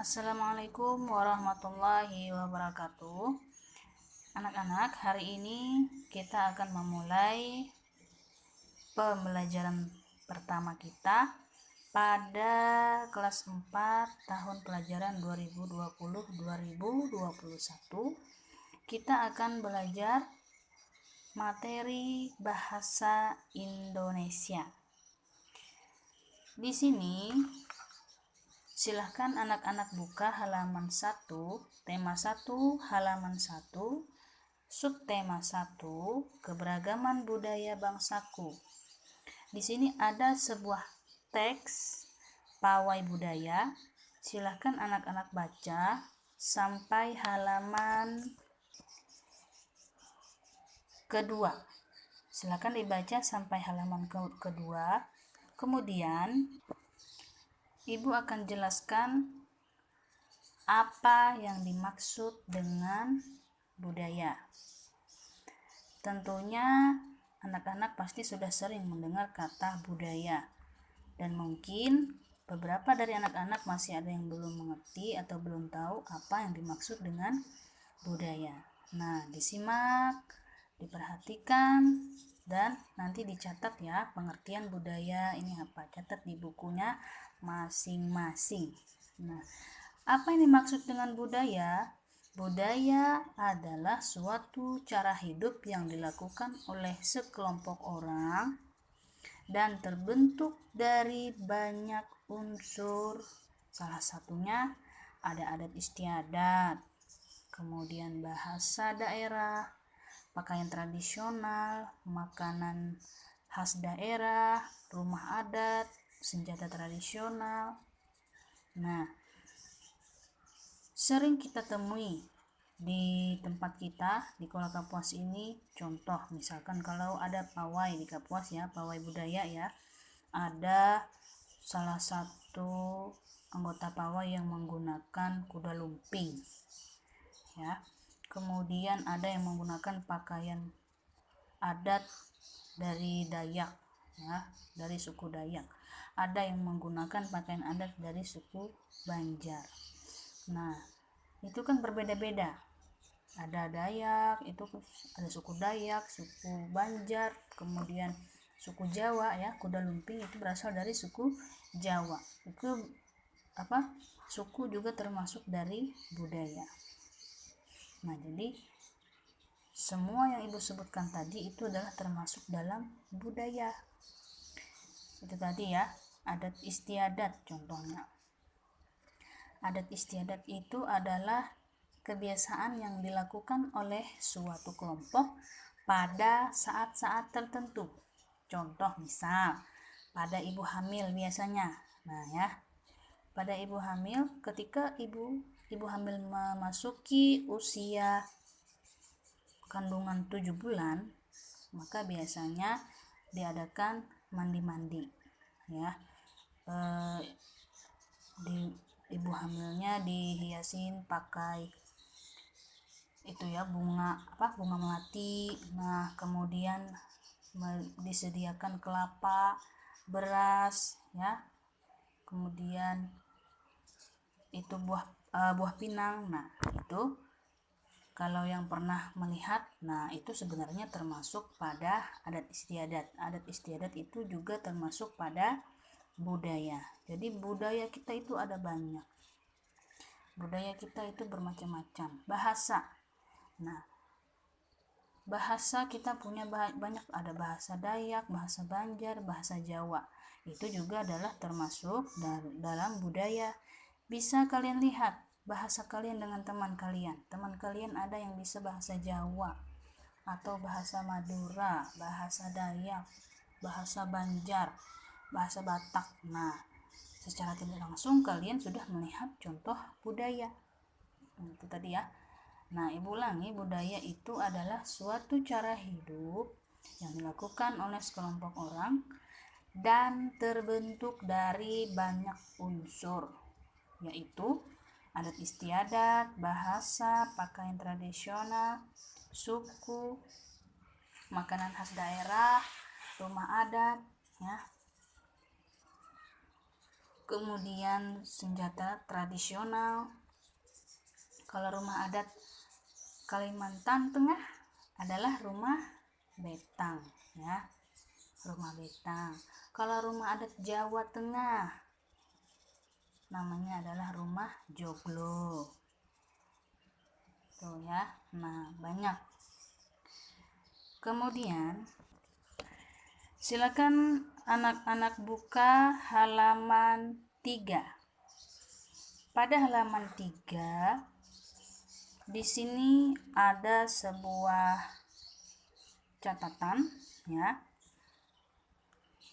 Assalamualaikum warahmatullahi wabarakatuh. Anak-anak, hari ini kita akan memulai pembelajaran pertama kita pada kelas 4 tahun pelajaran 2020-2021. Kita akan belajar materi bahasa Indonesia. Di sini silahkan anak-anak buka halaman 1, tema 1, halaman 1, subtema 1, keberagaman budaya bangsaku. Di sini ada sebuah teks pawai budaya. Silahkan anak-anak baca sampai halaman kedua. Silahkan dibaca sampai halaman kedua. Kemudian Ibu akan jelaskan apa yang dimaksud dengan budaya. Tentunya anak-anak pasti sudah sering mendengar kata budaya, dan mungkin beberapa dari anak-anak masih ada yang belum mengerti atau belum tahu apa yang dimaksud dengan budaya. Nah, disimak, diperhatikan, dan nanti dicatat ya, pengertian budaya ini apa, catat di bukunya masing-masing. Nah, apa yang dimaksud dengan budaya? Budaya adalah suatu cara hidup yang dilakukan oleh sekelompok orang dan terbentuk dari banyak unsur. Salah satunya ada adat istiadat, kemudian bahasa daerah, pakaian tradisional, makanan khas daerah, rumah adat, senjata tradisional. Nah, sering kita temui di tempat kita di Kota Kapuas ini. Contoh, misalkan kalau ada pawai di Kapuas ya, pawai budaya ya, ada salah satu anggota pawai yang menggunakan kuda lumping ya. Kemudian ada yang menggunakan pakaian adat dari Dayak ya, dari suku Dayak. Ada yang menggunakan pakaian adat dari suku Banjar. Nah, itu kan berbeda-beda. Ada Dayak, itu ada suku Dayak, suku Banjar, kemudian suku Jawa ya. Kuda lumping itu berasal dari suku Jawa. Itu suku juga termasuk dari budaya. Nah, jadi semua yang Ibu sebutkan tadi itu adalah termasuk dalam budaya. Itu tadi ya, adat istiadat contohnya. Adat istiadat itu adalah kebiasaan yang dilakukan oleh suatu kelompok pada saat-saat tertentu. Contoh misal, pada ibu hamil biasanya. Nah ya, pada ibu hamil, ketika ibu hamil memasuki usia kandungan 7 bulan, maka biasanya diadakan mandi-mandi ya. Di ibu hamilnya dihiasin pakai itu ya, bunga melati. Nah, kemudian disediakan kelapa, beras ya, kemudian itu buah pinang. Nah, itu kalau yang pernah melihat, nah itu sebenarnya termasuk pada adat istiadat. Adat istiadat itu juga termasuk pada budaya. Jadi budaya kita itu ada banyak. Budaya kita itu bermacam-macam. Bahasa. Nah, bahasa kita punya banyak, ada bahasa Dayak, bahasa Banjar, bahasa Jawa. Itu juga adalah termasuk dalam budaya. Bisa kalian lihat bahasa kalian dengan teman kalian. Teman kalian ada yang bisa bahasa Jawa atau bahasa Madura, bahasa Dayak, bahasa Banjar, bahasa Batak. Nah, secara tidak langsung kalian sudah melihat contoh budaya. Itu tadi ya. Nah, Ibu ulangi, budaya itu adalah suatu cara hidup yang dilakukan oleh sekelompok orang dan terbentuk dari banyak unsur, yaitu adat istiadat, bahasa, pakaian tradisional, suku, makanan khas daerah, rumah adat ya. Kemudian senjata tradisional. Kalau rumah adat Kalimantan Tengah adalah rumah betang, ya, rumah betang. Kalau rumah adat Jawa Tengah namanya adalah rumah joglo. Tuh ya. Nah, banyak. Kemudian silakan anak-anak buka halaman 3. Pada halaman 3 di sini ada sebuah catatan, ya.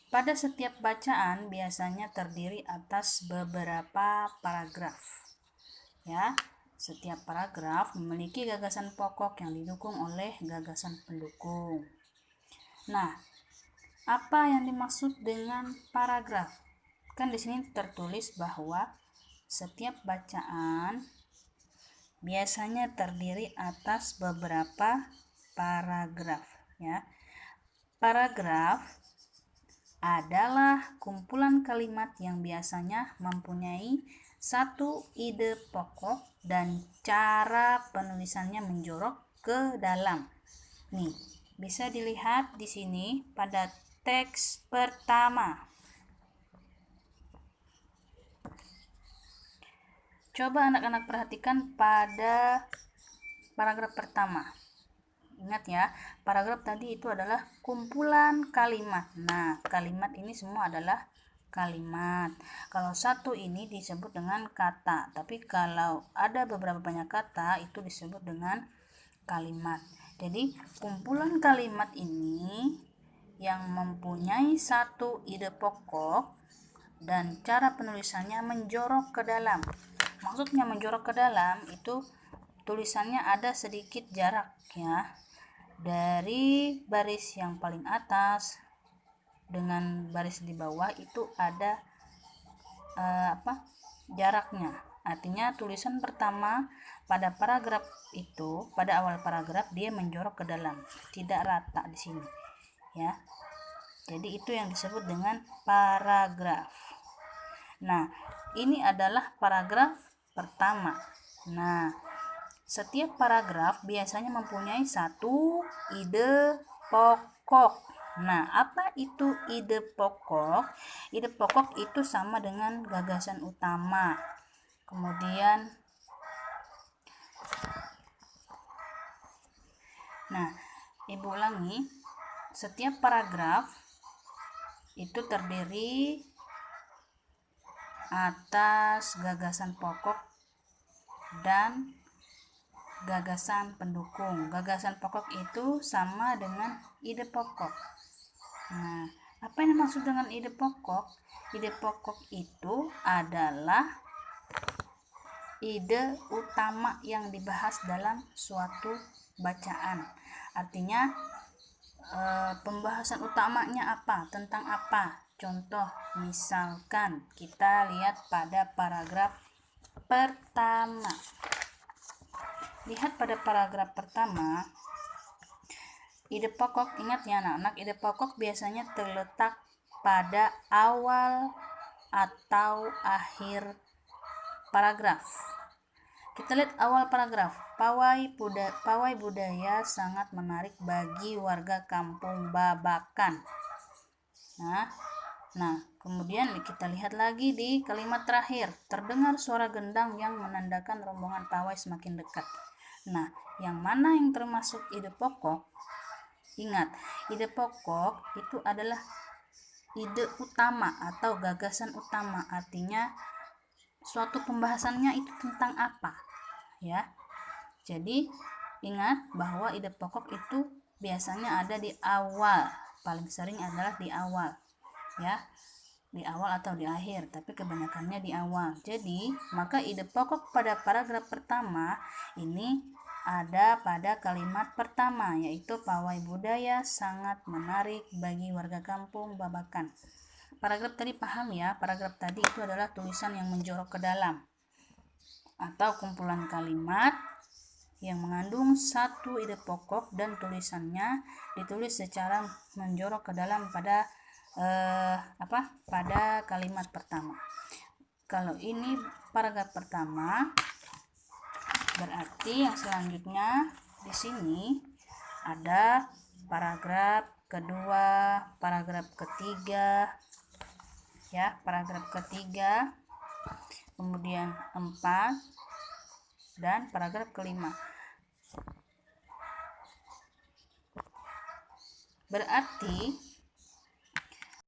Pada setiap bacaan biasanya terdiri atas beberapa paragraf. Ya, setiap paragraf memiliki gagasan pokok yang didukung oleh gagasan pendukung. Nah, apa yang dimaksud dengan paragraf? Kan di sini tertulis bahwa setiap bacaan biasanya terdiri atas beberapa paragraf, ya. Paragraf adalah kumpulan kalimat yang biasanya mempunyai satu ide pokok dan cara penulisannya menjorok ke dalam. Nih, bisa dilihat di sini pada teks pertama. Coba anak-anak perhatikan pada paragraf pertama. Ingat ya, paragraf tadi itu adalah kumpulan kalimat. Nah, kalimat ini semua adalah kalimat. Kalau satu ini disebut dengan kata, tapi kalau ada beberapa banyak kata itu disebut dengan kalimat. Jadi, kumpulan kalimat ini yang mempunyai satu ide pokok dan cara penulisannya menjorok ke dalam. Maksudnya menjorok ke dalam itu tulisannya ada sedikit jarak, ya, dari baris yang paling atas dengan baris di bawah itu ada jaraknya. Artinya tulisan pertama pada paragraf itu, pada awal paragraf dia menjorok ke dalam, tidak rata di sini, ya. Jadi itu yang disebut dengan paragraf. Nah, ini adalah paragraf pertama. Nah, setiap paragraf biasanya mempunyai satu ide pokok. Nah, apa itu ide pokok? Ide pokok itu sama dengan gagasan utama. Kemudian, nah, Ibu ulangi, setiap paragraf itu terdiri atas gagasan pokok dan gagasan pendukung. Gagasan pokok itu sama dengan ide pokok. Nah, apa yang dimaksud dengan ide pokok? Ide pokok itu adalah ide utama yang dibahas dalam suatu bacaan. Artinya pembahasan utamanya apa? Tentang apa? Contoh, misalkan kita lihat pada paragraf pertama. Lihat pada paragraf pertama, ide pokok, ingat ya anak-anak, ide pokok biasanya terletak pada awal atau akhir paragraf. Kita lihat awal paragraf. Pawai budaya sangat menarik bagi warga kampung Babakan. Nah, kemudian kita lihat lagi di kalimat terakhir. Terdengar suara gendang yang menandakan rombongan pawai semakin dekat. Nah, yang mana yang termasuk ide pokok? Ingat, ide pokok itu adalah ide utama atau gagasan utama. Artinya suatu pembahasannya itu tentang apa, ya. Jadi ingat bahwa ide pokok itu biasanya ada di awal, paling sering adalah di awal, ya, di awal atau di akhir, tapi kebanyakannya di awal. Jadi maka ide pokok pada paragraf pertama ini ada pada kalimat pertama, yaitu pawai budaya sangat menarik bagi warga kampung Babakan. Paragraf tadi paham ya? Paragraf tadi itu adalah tulisan yang menjorok ke dalam atau kumpulan kalimat yang mengandung satu ide pokok dan tulisannya ditulis secara menjorok ke dalam pada pada kalimat pertama. Kalau ini paragraf pertama, berarti yang selanjutnya di sini ada paragraf kedua, paragraf ketiga, ya, paragraf ketiga, kemudian 4, dan paragraf kelima. Berarti